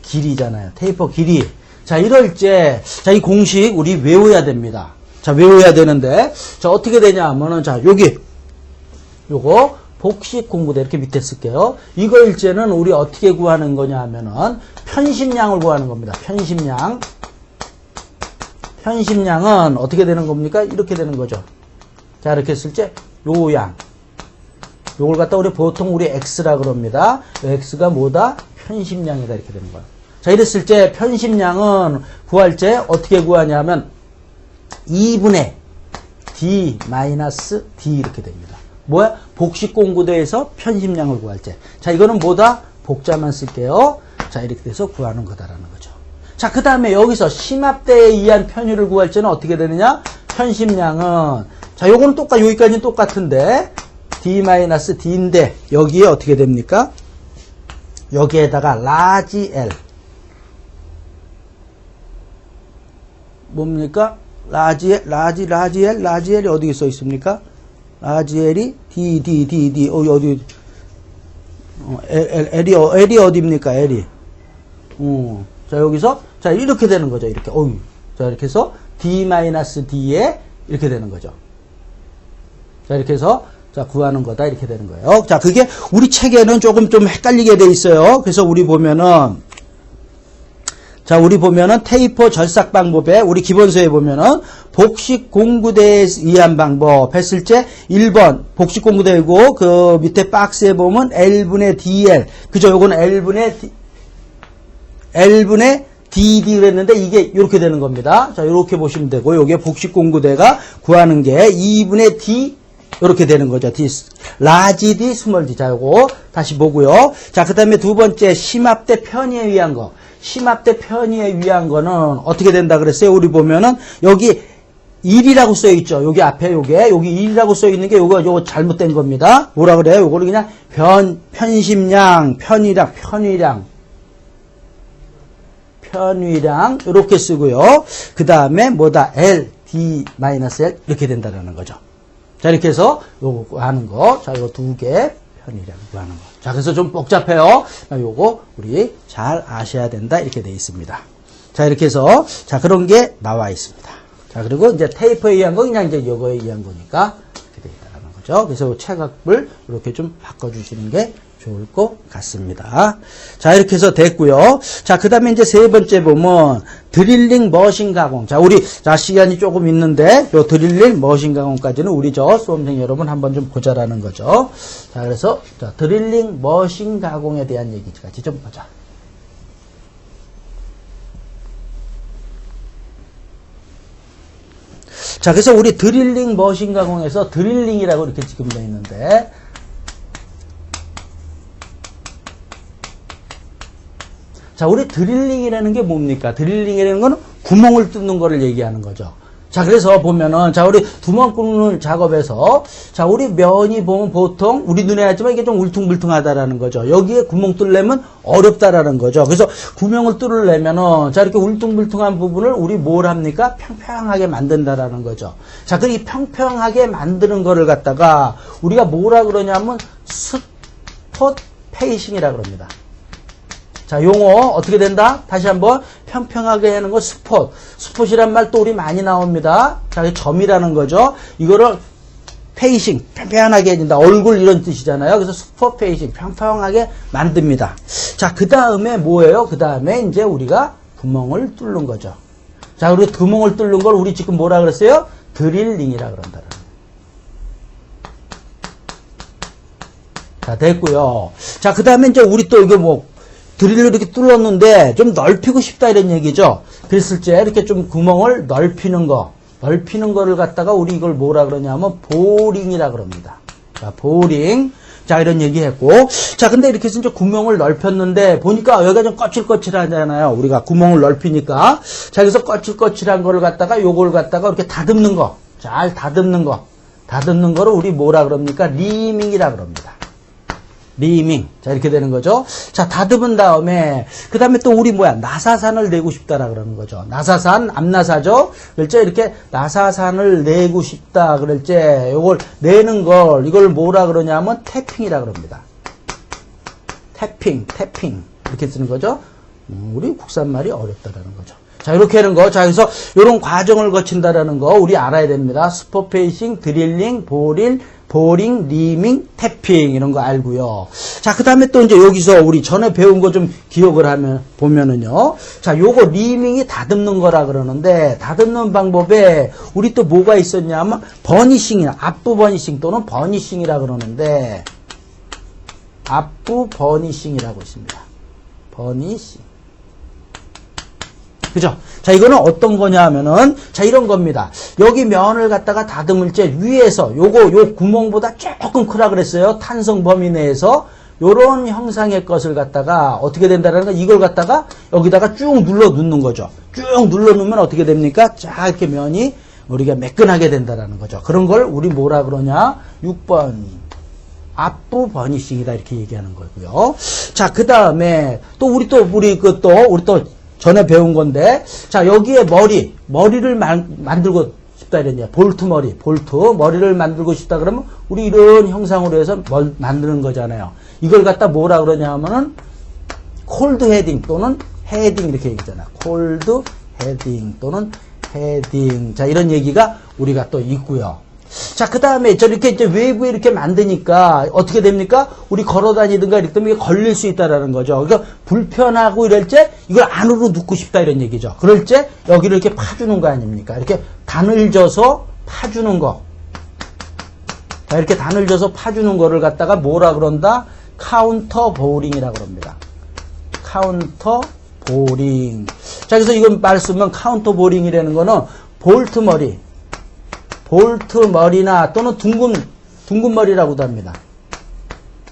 길이잖아요. 테이퍼 길이. 자, 이럴 때 자, 이 공식 우리 외워야 됩니다. 자, 외워야 되는데 자, 어떻게 되냐 하면은 자, 요거 복식 공구대 이렇게 밑에 쓸게요. 이거 일제는 우리 어떻게 구하는 거냐 하면은 편심량을 구하는 겁니다. 편심량. 편심량은 어떻게 되는 겁니까? 이렇게 되는 거죠. 자, 이렇게 했을 때 요 양. 요걸 갖다 우리 보통 우리 X라 그럽니다. X가 뭐다? 편심량이다 이렇게 되는 거예요. 자, 이랬을 때 편심량은 구할 때 어떻게 구하냐면 2분의 D-D 이렇게 됩니다. 뭐야? 복식 공구대에서 편심량을 구할 때. 자, 이거는 뭐다? 복자만 쓸게요. 자, 이렇게 돼서 구하는 거다라는 거죠. 자, 그 다음에 여기서 심합대에 의한 편유를 구할 때는 어떻게 되느냐? 편심량은 자, 요거는 여기까지는 똑같은데 D-D인데 여기에 어떻게 됩니까? 여기에다가 라지 L 뭡니까? 라지 L이 어디에 써 있습니까? 라지 L이 D 어디 L이 어디입니까? L이 자, 여기서 자, 이렇게 되는 거죠. 이렇게 자, 이렇게 해서 D-D에 이렇게 되는 거죠. 자, 이렇게 해서 자, 구하는 거다 이렇게 되는 거예요. 자, 그게 우리 책에는 조금 좀 헷갈리게 돼 있어요. 그래서 우리 보면은 테이퍼 절삭 방법에 우리 기본서에 보면은 복식 공구대에 의한 방법 했을 때 1번 복식 공구대이고 그 밑에 박스에 보면 L분의 DL 그죠? 요거는 L분의 DD 그랬는데 이게 이렇게 되는 겁니다. 자, 이렇게 보시면 되고 요게 복식 공구대가 구하는 게 2분의 D 이렇게 되는 거죠. D, 라지 D, 스몰 D. 자, 요거 다시 보고요. 자, 그 다음에 두 번째 심합대 편의에 의한 거. 심합대 편의에 의한 거는 어떻게 된다 그랬어요? 우리 보면은 여기 1이라고 써 있죠. 여기 앞에 여기 1이라고 써 있는 게 요거 잘못된 겁니다. 뭐라 그래요? 요거를 그냥 편심량, 편의량 이렇게 쓰고요. 그 다음에 뭐다? L, D-L 이렇게 된다는 거죠. 자, 이렇게 해서 요거 하는 거. 자, 요거 두 개 편의량 하는 거. 자, 그래서 좀 복잡해요. 요거 우리 잘 아셔야 된다. 이렇게 돼 있습니다. 자, 이렇게 해서 자, 그런 게 나와 있습니다. 자, 그리고 이제 테이퍼에 의한 거 그냥 이제 요거에 의한 거니까 이렇게 돼 있다는 거죠. 그래서 체각을 이렇게 좀 바꿔 주시는 게 좋을 것 같습니다. 자, 이렇게 해서 됐고요. 자, 그 다음에 이제 세 번째 보면 드릴링 머신 가공. 자, 시간이 조금 있는데 요 드릴링 머신 가공까지는 우리 수험생 여러분 한번 좀 보자라는 거죠. 자, 그래서 자, 드릴링 머신 가공에 대한 얘기까지 좀 보자. 자, 그래서 우리 드릴링 머신 가공에서 드릴링이라고 이렇게 지금 되어 있는데 자, 우리 드릴링이라는 게 뭡니까? 드릴링이라는 거는 구멍을 뚫는 거를 얘기하는 거죠. 자, 그래서 보면은, 자, 우리 구멍 뚫는 작업에서, 자, 우리 면이 보면 보통, 우리 눈에 하지만 이게 좀 울퉁불퉁하다라는 거죠. 여기에 구멍 뚫려면 어렵다라는 거죠. 그래서 구멍을 뚫으려면은, 자, 이렇게 울퉁불퉁한 부분을 우리 뭘 합니까? 평평하게 만든다라는 거죠. 자, 그 이 평평하게 만드는 거를 갖다가, 우리가 뭐라 그러냐면, 스폿 페이싱이라 그럽니다. 자, 용어 어떻게 된다? 다시 한번 평평하게 하는 거 스폿. 스폿이란 말 또 우리 많이 나옵니다. 자, 점이라는 거죠. 이거를 페이싱, 평평하게 해준다. 얼굴 이런 뜻이잖아요. 그래서 스폿 페이싱, 평평하게 만듭니다. 자, 그 다음에 뭐예요? 그 다음에 이제 우리가 구멍을 뚫는 거죠. 자, 우리 구멍을 뚫는 걸 우리 지금 뭐라 그랬어요? 드릴링이라 그런다. 자, 됐고요. 자, 그 다음에 이제 우리 또 이거 드릴로 이렇게 뚫었는데 좀 넓히고 싶다 이런 얘기죠. 그랬을 때 이렇게 좀 구멍을 넓히는 거를 갖다가 우리 이걸 뭐라 그러냐면 보링이라 그럽니다. 자, 보링. 자, 이런 얘기 했고. 자, 근데 이렇게 해서 이제 구멍을 넓혔는데 보니까 여기가 좀 거칠거칠하잖아요. 우리가 구멍을 넓히니까. 자, 그래서 거칠거칠한 거를 갖다가 요걸 갖다가 이렇게 다듬는 거. 잘 다듬는 거. 다듬는 거를 우리 뭐라 그럽니까? 리밍이라 그럽니다. 리밍. 자, 이렇게 되는 거죠. 자, 다듬은 다음에, 그 다음에 또 우리 뭐야, 나사산을 내고 싶다라 그러는 거죠. 나사산, 앞나사죠? 그럴때 이렇게 나사산을 내고 싶다. 그럴 때, 요걸 내는 걸, 이걸 뭐라 그러냐면, 태핑이라 그럽니다. 태핑. 이렇게 쓰는 거죠. 우리 국산말이 어렵다라는 거죠. 자, 이렇게 하는 거. 자, 그래서 요런 과정을 거친다라는 거, 우리 알아야 됩니다. 스포페이싱, 드릴링, 보링, 리밍, 태핑 이런 거 알고요. 자, 그 다음에 또 이제 여기서 우리 전에 배운 거 좀 기억을 보면은요. 자, 요거 리밍이 다듬는 거라 그러는데, 다듬는 방법에 우리 또 뭐가 있었냐면, 버니싱이나, 앞부 버니싱 또는 버니싱이라 그러는데, 앞부 버니싱이라고 있습니다. 버니싱. 그죠? 자, 이거는 어떤 거냐 하면은, 자, 이런 겁니다. 여기 면을 갖다가 다듬을 때 위에서, 요 구멍보다 조금 크라 그랬어요. 탄성 범위 내에서. 요런 형상의 것을 갖다가 어떻게 된다는 거, 이걸 갖다가 여기다가 쭉 눌러 놓는 거죠. 쭉 눌러 놓으면 어떻게 됩니까? 쫙 이렇게 면이 우리가 매끈하게 된다라는 거죠. 그런 걸 우리 뭐라 그러냐? 6번. 앞부 버니싱이다. 이렇게 얘기하는 거고요. 자, 그 다음에 우리 전에 배운 건데, 자, 여기에 머리를 만들고 싶다 이랬냐. 머리를 만들고 싶다 그러면, 우리 이런 형상으로 해서 만드는 거잖아요. 이걸 갖다 뭐라 그러냐 하면은, 콜드 헤딩 또는 헤딩 이렇게 얘기잖아. 콜드 헤딩 또는 헤딩. 자, 이런 얘기가 우리가 또 있고요. 자, 그 다음에 저렇게 이제 외부에 이렇게 만드니까 어떻게 됩니까? 우리 걸어 다니든가 이렇게 되면 걸릴 수 있다라는 거죠. 그러니까 불편하고 이럴 때 이걸 안으로 넣고 싶다 이런 얘기죠. 그럴 때 여기를 이렇게 파주는 거 아닙니까? 이렇게 단을 져서 파주는 거. 자, 이렇게 단을 져서 파주는 거를 갖다가 뭐라 그런다? 카운터 보링이라고 그럽니다. 카운터 보링. 자, 그래서 이건 말 쓰면 카운터 보링이라는 거는 볼트 머리나 또는 둥근 머리라고도 합니다.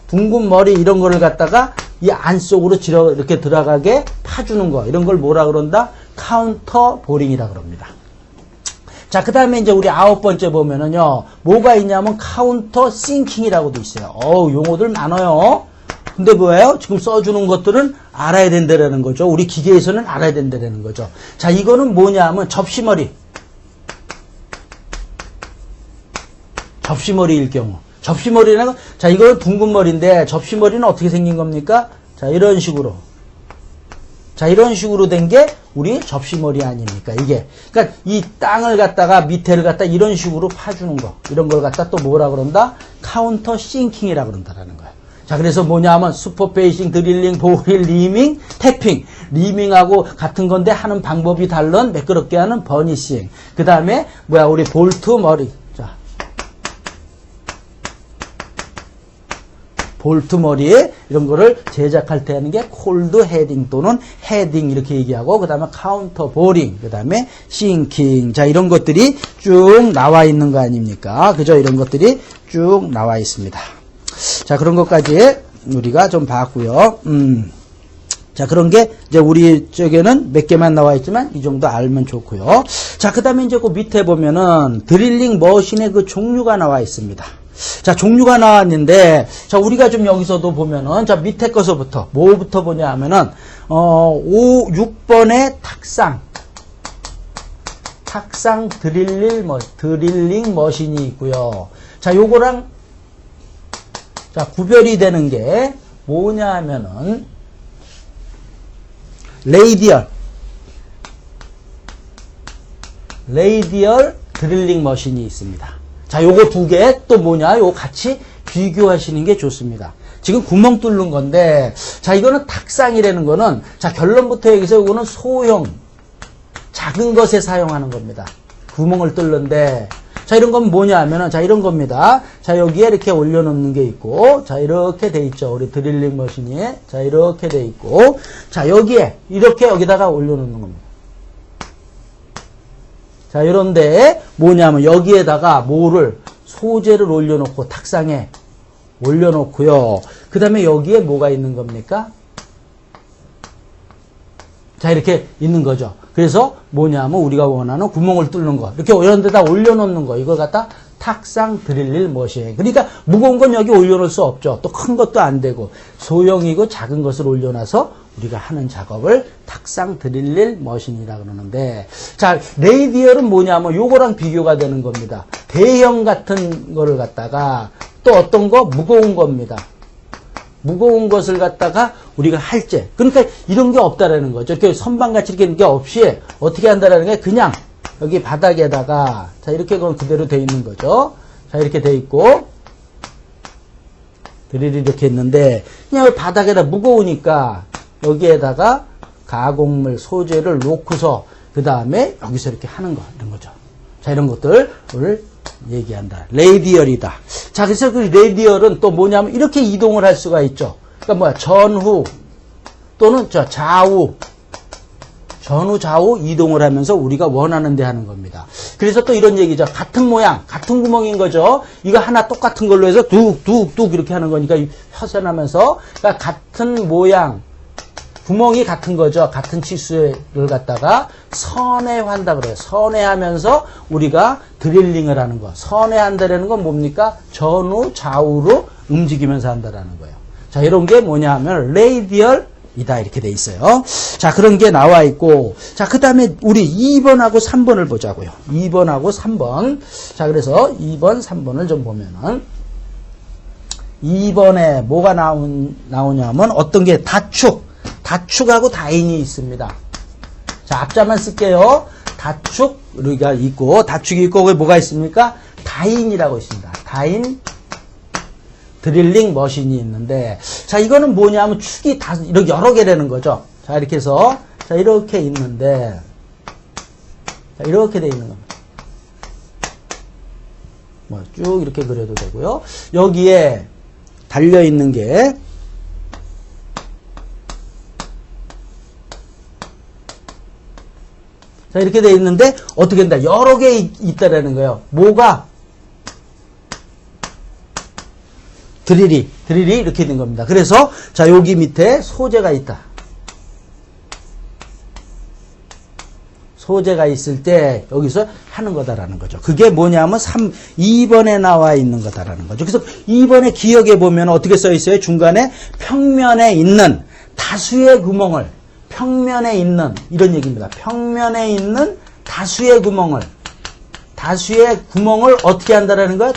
둥근 머리 이런 거를 갖다가 이 안쪽으로 이렇게 들어가게 파주는 거. 이런 걸 뭐라 그런다? 카운터 보링이라 그럽니다. 자, 그 다음에 이제 우리 9번째 보면은요. 뭐가 있냐면 카운터 싱킹이라고도 있어요. 용어들 많아요. 근데 뭐예요? 지금 써주는 것들은 알아야 된다는 거죠. 우리 기계에서는 알아야 된다는 거죠. 자, 이거는 뭐냐면 접시머리일 경우. 접시머리라는 건, 자, 이거는 둥근 머리인데, 접시머리는 어떻게 생긴 겁니까? 자, 이런 식으로. 자, 이런 식으로 된 게 우리 접시머리 아닙니까? 이게. 그러니까 이 땅을 갖다가 밑에를 갖다 이런 식으로 파주는 거. 이런 걸 갖다 또 뭐라 그런다? 카운터 싱킹이라 그런다라는 거예요. 자, 그래서 뭐냐면 스포페이싱, 드릴링, 보릴, 리밍, 태핑. 리밍하고 같은 건데 하는 방법이 다른 매끄럽게 하는 버니싱. 그 다음에 우리 볼트 머리. 볼트 머리에 이런 거를 제작할 때 하는 게 콜드 헤딩 또는 헤딩 이렇게 얘기하고, 그 다음에 카운터 보링, 그 다음에 싱킹. 자, 이런 것들이 쭉 나와 있는 거 아닙니까? 그죠? 이런 것들이 쭉 나와 있습니다. 자, 그런 것까지 우리가 좀 봤고요. 자, 그런 게 이제 우리 쪽에는 몇 개만 나와 있지만 이 정도 알면 좋고요. 자, 그 다음에 이제 그 밑에 보면은 드릴링 머신의 그 종류가 나와 있습니다. 자, 종류가 나왔는데, 자, 우리가 좀 여기서도 보면은, 자, 밑에 거서부터, 뭐부터 보냐 하면은, 6번의 탁상 드릴링 머신이 있고요. 자, 요거랑, 자, 구별이 되는 게 뭐냐 하면은, 레이디얼 드릴링 머신이 있습니다. 자, 요거 두 개 또 뭐냐? 요거 같이 비교하시는 게 좋습니다. 지금 구멍 뚫는 건데, 자, 이거는 탁상이라는 거는, 자, 결론부터 여기서 이거는 소형, 작은 것에 사용하는 겁니다. 구멍을 뚫는데, 자, 이런 건 뭐냐 하면은, 자, 이런 겁니다. 자, 여기에 이렇게 올려놓는 게 있고, 자, 이렇게 돼 있죠. 우리 드릴링 머신이. 자, 이렇게 돼 있고, 자, 여기에, 이렇게 여기다가 올려놓는 겁니다. 자, 이런데 뭐냐면 여기에다가 소재를 올려놓고 탁상에 올려놓고요. 그 다음에 여기에 뭐가 있는 겁니까? 자, 이렇게 있는 거죠. 그래서 뭐냐면 우리가 원하는 구멍을 뚫는 거. 이렇게 이런 데다 올려놓는 거. 이걸 갖다 탁상 드릴릴 머신. 그러니까 무거운 건 여기 올려놓을 수 없죠. 또 큰 것도 안 되고 소형이고 작은 것을 올려놔서 우리가 하는 작업을 탁상 드릴릴 머신이라 그러는데, 자, 레이디얼은 뭐냐면 요거랑 비교가 되는 겁니다. 대형 같은 거를 갖다가 또 어떤 거 무거운 겁니다. 무거운 것을 갖다가 우리가 할제. 그러니까 이런 게 없다라는 거죠. 이렇게 선반같이 이렇게 있는 게 없이 어떻게 한다라는 게 그냥 여기 바닥에다가, 자, 이렇게 그대로 돼 있는 거죠. 자, 이렇게 돼 있고, 드릴이 이렇게 있는데, 그냥 바닥에다 무거우니까 여기에다가 가공물 소재를 놓고서 그 다음에 여기서 이렇게 하는 거, 이런 거죠. 자, 이런 것들을 얘기한다. 레이디얼이다. 자, 그래서 그 레이디얼은 또 뭐냐면 이렇게 이동을 할 수가 있죠. 그러니까 뭐야, 전후 또는 좌우, 전후 좌우 이동을 하면서 우리가 원하는 데 하는 겁니다. 그래서 또 이런 얘기죠. 같은 모양, 같은 구멍인 거죠. 이거 하나 똑같은 걸로 해서 뚝뚝뚝 이렇게 하는 거니까 허전하면서, 그러니까 같은 모양, 구멍이 같은 거죠. 같은 치수를 갖다가 선회한다 그래요. 선회하면서 우리가 드릴링을 하는 거. 선회한다라는 건 뭡니까? 전후 좌우로 움직이면서 한다라는 거예요. 자, 이런 게 뭐냐 하면 레이디얼이다 이렇게 돼 있어요. 자, 그런 게 나와 있고, 자, 그 다음에 우리 2번하고 3번을 보자고요. 2번하고 3번. 자, 그래서 2번, 3번을 좀 보면은 2번에 뭐가 나오냐면 어떤 게 다축하고 다인이 있습니다. 자, 앞자만 쓸게요. 다축, 우리가 있고, 다축이 있고, 거기 뭐가 있습니까? 다인이라고 있습니다. 다인 드릴링 머신이 있는데, 자, 이거는 뭐냐면 축이 다, 이렇게 여러 개라는 거죠. 자, 이렇게 해서, 자, 이렇게 있는데, 자, 이렇게 돼 있는 겁니다. 뭐, 쭉 이렇게 그려도 되고요. 여기에 달려있는 게, 자, 이렇게 돼 있는데, 어떻게 된다? 여러 개 있다라는 거예요. 뭐가? 드릴이 이렇게 된 겁니다. 그래서, 자, 여기 밑에 소재가 있다. 소재가 있을 때, 여기서 하는 거다라는 거죠. 그게 뭐냐면, 2번에 나와 있는 거다라는 거죠. 그래서 2번에 기억해 보면 어떻게 써 있어요? 중간에 평면에 있는 다수의 구멍을, 평면에 있는, 이런 얘기입니다. 평면에 있는 다수의 구멍을 어떻게 한다라는 거야?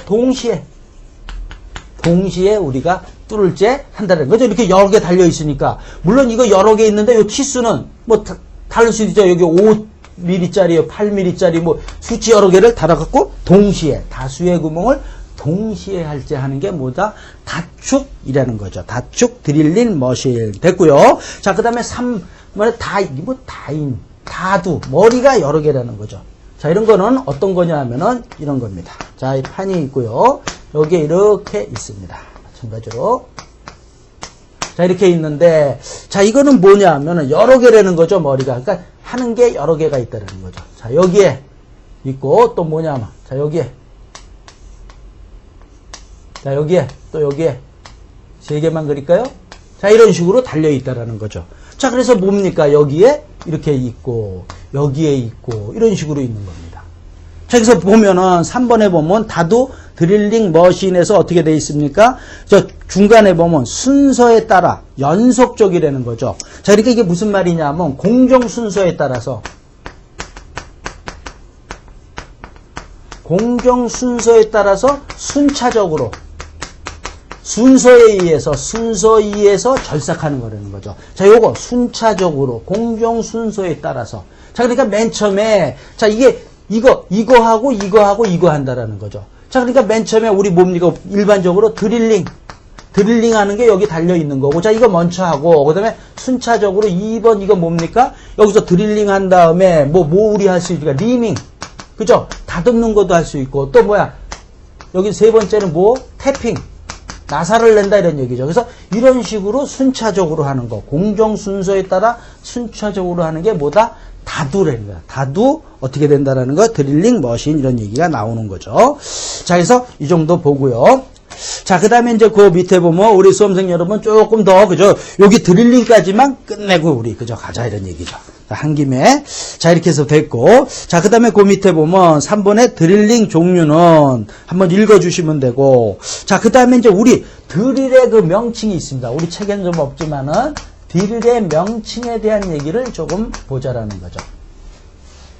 동시에 우리가 뚫을째 한다는 거죠. 이렇게 여러 개 달려 있으니까. 물론 이거 여러 개 있는데 이 치수는 뭐 다를 수도 있죠. 여기 5mm짜리요, 8mm짜리 뭐 수치 여러 개를 달아갖고 동시에 다수의 구멍을 동시에 할지 하는 게 뭐다? 다축이라는 거죠. 다축 드릴링 머신 됐고요. 자, 그 다음에 3번에 다두 머리가 여러 개라는 거죠. 자, 이런 거는 어떤 거냐 하면은 이런 겁니다. 자, 이 판이 있고요. 여기에 이렇게 있습니다. 마찬가지로. 자, 이렇게 있는데, 자, 이거는 뭐냐 하면은 여러 개라는 거죠, 머리가. 그러니까 하는 게 여러 개가 있다는 거죠. 자, 여기에 있고, 또 뭐냐 하면, 자, 여기에. 자, 여기에, 또 여기에. 3개만 그릴까요? 자, 이런 식으로 달려있다라는 거죠. 자, 그래서 뭡니까? 여기에 이렇게 있고, 여기에 있고, 이런 식으로 있는 겁니다. 자, 여기서 보면은, 3번에 보면, 다두 드릴링 머신에서 어떻게 되어 있습니까? 저 중간에 보면, 순서에 따라 연속적이라는 거죠. 자, 이렇게 이게 무슨 말이냐면, 공정 순서에 따라서, 순차적으로, 순서에 의해서 절삭하는 거라는 거죠. 자, 요거 순차적으로 공정 순서에 따라서. 자, 그러니까 맨 처음에 자, 이거 하고 이거 한다라는 거죠. 자, 그러니까 맨 처음에 우리 뭡니까? 일반적으로 드릴링 하는 게 여기 달려 있는 거고. 자, 이거 먼저 하고 그다음에 순차적으로 2번 이거 뭡니까? 여기서 드릴링 한 다음에 뭐 우리 할 수 있으니까 리밍. 그죠? 다듬는 것도 할 수 있고 또 뭐야? 여기 세 번째는 뭐? 태핑. 나사를 낸다 이런 얘기죠. 그래서 이런 식으로 순차적으로 하는 거. 공정 순서에 따라 순차적으로 하는 게 뭐다? 다두라는 거야. 다두 어떻게 된다라는 거. 드릴링 머신 이런 얘기가 나오는 거죠. 자, 그래서 이 정도 보고요. 자, 그 다음에 이제 그 밑에 보면 우리 수험생 여러분 조금 더 그죠? 여기 드릴링까지만 끝내고 우리 그죠? 가자 이런 얘기죠. 한 김에. 자, 이렇게 해서 됐고. 자, 그 다음에 그 밑에 보면 3번의 드릴링 종류는 한번 읽어주시면 되고. 자, 그 다음에 이제 우리 드릴의 그 명칭이 있습니다. 우리 책에는 좀 없지만은 드릴의 명칭에 대한 얘기를 조금 보자라는 거죠.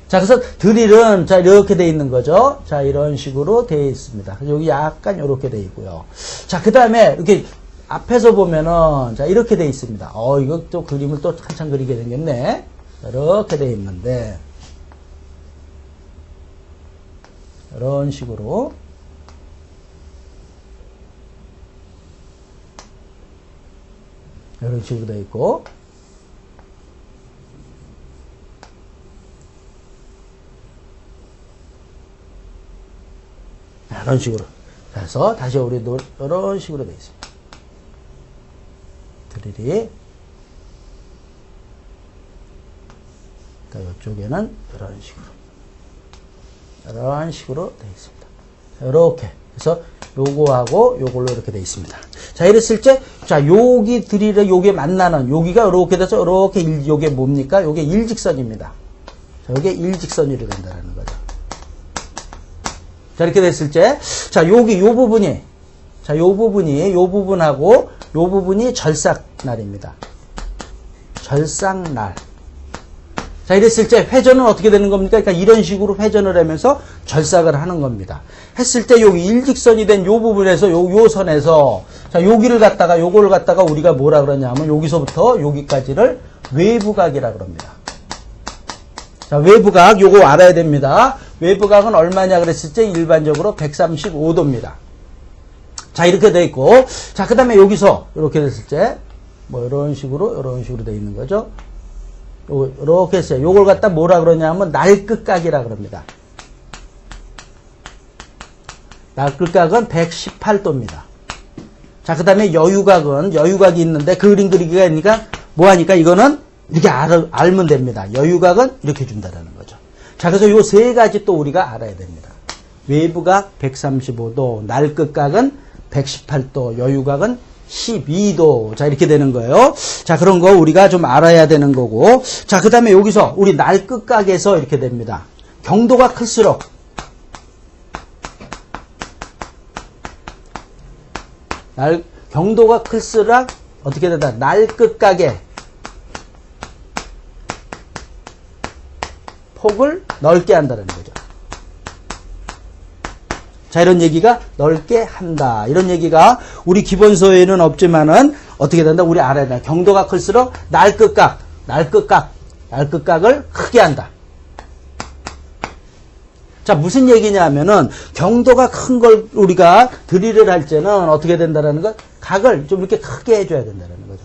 자, 그래서 드릴은 자, 이렇게 돼 있는 거죠. 자, 이런 식으로 돼 있습니다. 여기 약간 이렇게 돼 있고요. 자, 그 다음에 이렇게 앞에서 보면은 자, 이렇게 돼 있습니다. 이거 또 그림을 또 한참 그리게 생겼네. 이렇게 돼 있는데 이런 식으로 이런 식으로 돼 있고 이런 식으로 해서 다시 우리 이런 식으로 돼 있습니다. 드릴이 이쪽에는 이런 식으로 되어 있습니다. 이렇게 그래서 요거하고 요걸로 이렇게 되어 있습니다. 자, 이랬을 때 자, 여기 드릴에 요게 만나는 여기가 이렇게 돼서 이렇게 요게 뭡니까? 요게 일직선입니다. 자, 요게 일직선으로 된다는 거죠. 자, 이렇게 됐을 때 자, 여기 요 부분이 자, 요 부분하고 요 부분이 절삭날입니다. 절삭날. 자, 이랬을 때 회전은 어떻게 되는 겁니까? 그러니까 이런 식으로 회전을 하면서 절삭을 하는 겁니다. 했을 때 여기 일직선이 된 요 부분에서 요 선에서 자, 요거를 갖다가 우리가 뭐라 그러냐면 여기서부터 여기까지를 외부각이라 그럽니다. 자, 외부각 요거 알아야 됩니다. 외부각은 얼마냐 그랬을 때 일반적으로 135도입니다. 자, 이렇게 돼 있고 자, 그다음에 여기서 이렇게 됐을 때 뭐 이런 식으로 돼 있는 거죠. 이렇게 했어요. 요걸 갖다 뭐라 그러냐면 날끝각이라 그럽니다. 날끝각은 118도입니다. 자, 그 다음에 여유각이 있는데 그림 그리기가 있으니까 뭐하니까 이거는 이렇게 알면 됩니다. 여유각은 이렇게 준다라는 거죠. 자, 그래서 요 세 가지 또 우리가 알아야 됩니다. 외부각 135도, 날끝각은 118도, 여유각은 12도. 자, 이렇게 되는 거예요. 자, 그런 거 우리가 좀 알아야 되는 거고. 자, 그 다음에 여기서 우리 날끝각에서 이렇게 됩니다. 경도가 클수록 경도가 클수록 어떻게 된다? 날끝각의 폭을 넓게 한다는 거죠. 자, 이런 얘기가 넓게 한다. 이런 얘기가 우리 기본서에는 없지만은 어떻게 된다? 우리 알아야 된다. 경도가 클수록 날끝각을 크게 한다. 자, 무슨 얘기냐면은 경도가 큰 걸 우리가 드릴을 할 때는 어떻게 된다라는 것? 각을 좀 이렇게 크게 해줘야 된다는 거죠.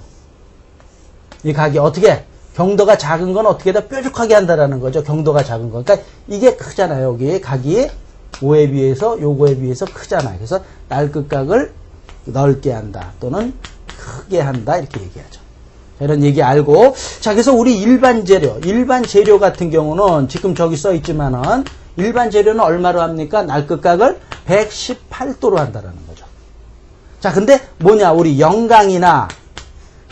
이 각이 어떻게? 경도가 작은 건 어떻게 다 뾰족하게 한다라는 거죠. 경도가 작은 거. 그러니까 이게 크잖아요. 여기 각이 요거에 비해서 크잖아요. 그래서 날끝각을 넓게 한다. 또는 크게 한다. 이렇게 얘기하죠. 자, 이런 얘기 알고. 자, 그래서 우리 일반 재료 같은 경우는 지금 저기 써 있지만은 일반 재료는 얼마로 합니까? 날끝각을 118도로 한다라는 거죠. 자, 근데 뭐냐? 우리 영강이나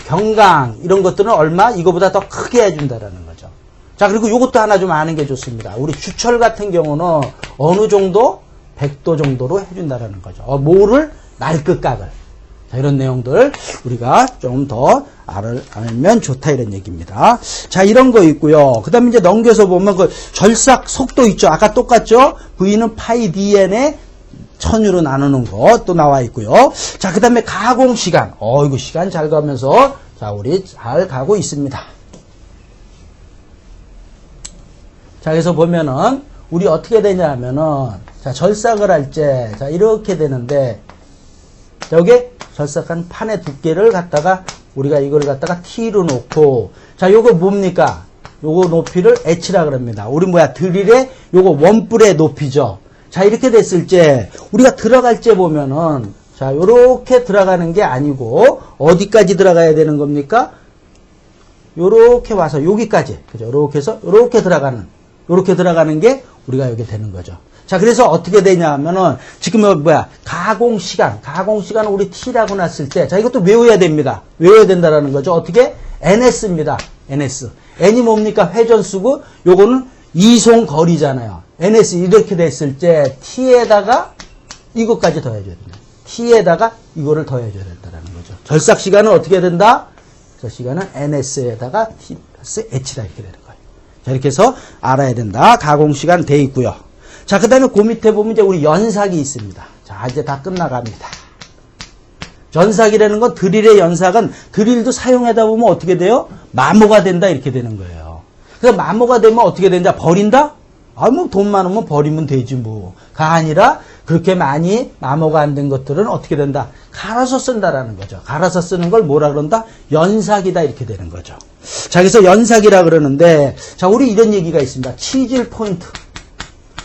경강 이런 것들은 얼마? 이거보다 더 크게 해준다라는 거죠. 자, 그리고 이것도 하나 좀 아는 게 좋습니다. 우리 주철 같은 경우는 어느 정도? 100도 정도로 해준다라는 거죠. 뭐를? 날끝각을. 자, 이런 내용들 우리가 좀 더 알면 좋다 이런 얘기입니다. 자, 이런 거 있고요. 그 다음에 이제 넘겨서 보면 그 절삭 속도 있죠. 아까 똑같죠? V는 파이 dn에 1000으로 나누는 거 또 나와 있고요. 자, 그 다음에 가공 시간. 이거 시간 잘 가면서 자, 우리 잘 가고 있습니다. 자, 그래서 보면은 우리 어떻게 되냐면은 자, 절삭을 할 때 자, 이렇게 되는데 여기 절삭한 판의 두께를 갖다가 우리가 이걸 갖다가 T로 놓고 자, 요거 뭡니까? 요거 높이를 H라 그럽니다. 우리 드릴의 요거 원뿔의 높이죠. 자, 이렇게 됐을 때 우리가 들어갈 때 보면은 자, 요렇게 들어가는 게 아니고 어디까지 들어가야 되는 겁니까? 요렇게 와서 여기까지. 그죠? 요렇게 해서 요렇게 들어가는 게 우리가 여기 되는 거죠. 자, 그래서 어떻게 되냐 하면은 지금 가공 시간을 우리 T라고 놨을 때 자, 이것도 외워야 됩니다. 외워야 된다라는 거죠. 어떻게? NS입니다. NS. N이 뭡니까? 회전수고, 요거는 이송거리잖아요. NS 이렇게 됐을 때, T에다가 이것까지 더해줘야 된다. T에다가 이거를 더해줘야 된다는 거죠. 절삭시간은 어떻게 된다? 절삭시간은 NS에다가 T 플러스 H다 이렇게 되는 거예요. 자, 이렇게 해서 알아야 된다. 가공시간 돼 있고요. 자, 그 다음에 그 밑에 보면 이제 우리 연삭이 있습니다. 자, 이제 다 끝나갑니다. 연삭이라는 건 드릴의 연삭은 드릴도 사용하다 보면 어떻게 돼요? 마모가 된다 이렇게 되는 거예요. 그래서 마모가 되면 어떻게 된다? 버린다? 아, 뭐 돈 많으면 버리면 되지 뭐가 아니라 그렇게 많이 마모가 안 된 것들은 어떻게 된다? 갈아서 쓴다라는 거죠. 갈아서 쓰는 걸 뭐라 그런다? 연삭이다 이렇게 되는 거죠. 자, 그래서 연삭이라 그러는데 자, 우리 이런 얘기가 있습니다. 치질 포인트.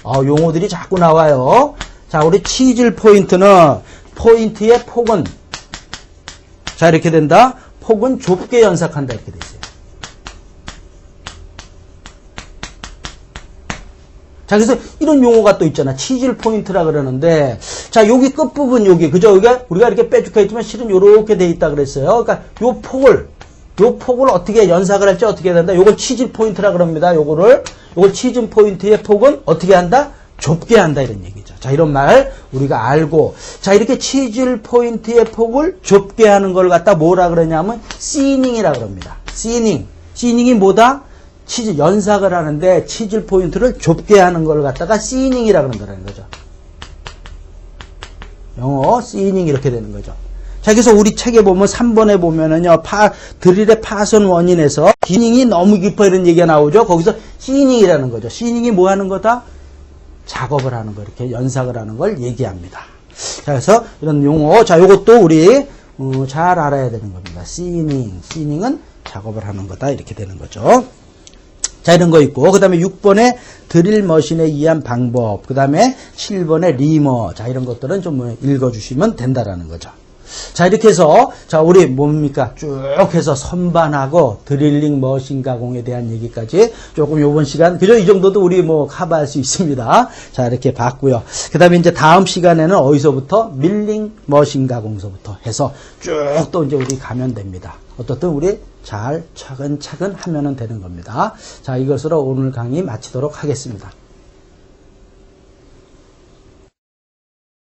용어들이 자꾸 나와요. 자, 우리 치질 포인트는 포인트의 폭은 자, 이렇게 된다. 폭은 좁게 연삭한다 이렇게 돼 있어요. 자, 그래서 이런 용어가 또 있잖아. 치질 포인트라 그러는데, 자, 여기 끝부분 여기, 그죠? 우리가 이렇게 빼죽혀 있지만 실은 요렇게 돼 있다 그랬어요. 그러니까 요 폭을 어떻게 연삭을 할지 어떻게 해야 된다? 요걸 치질 포인트라 그럽니다. 요걸 치질 포인트의 폭은 어떻게 한다? 좁게 한다 이런 얘기죠. 자, 이런 말 우리가 알고, 자, 이렇게 치질 포인트의 폭을 좁게 하는 걸 갖다 뭐라 그러냐면 시닝이라 그럽니다. 시닝이 뭐다? 치질 연삭을 하는데 치질 포인트를 좁게 하는 걸 갖다가 시닝이라 그런다는 거죠. 영어 시닝 이렇게 되는 거죠. 자, 그래서 우리 책에 보면 3번에 보면은요, 드릴의 파손 원인에서 시닝이 너무 깊어 이런 얘기가 나오죠. 거기서 시닝이라는 거죠. 시닝이 뭐 하는 거다? 작업을 하는 거, 이렇게 연삭을 하는 걸 얘기합니다. 자, 그래서 이런 용어, 자, 요것도 우리 잘 알아야 되는 겁니다. 시닝은 작업을 하는 거다 이렇게 되는 거죠. 자, 이런 거 있고, 그 다음에 6번에 드릴 머신에 의한 방법, 그 다음에 7번에 리머, 자, 이런 것들은 좀 읽어주시면 된다라는 거죠. 자, 이렇게 해서, 자, 우리 뭡니까? 쭉 해서 선반하고 드릴링 머신 가공에 대한 얘기까지 조금 요번 시간, 그죠? 이 정도도 우리 뭐 커버할 수 있습니다. 자, 이렇게 봤고요. 그 다음에 이제 다음 시간에는 어디서부터? 밀링 머신 가공서부터 해서 쭉 또 이제 우리 가면 됩니다. 어떻든 우리 잘 차근차근 하면은 되는 겁니다. 자, 이것으로 오늘 강의 마치도록 하겠습니다.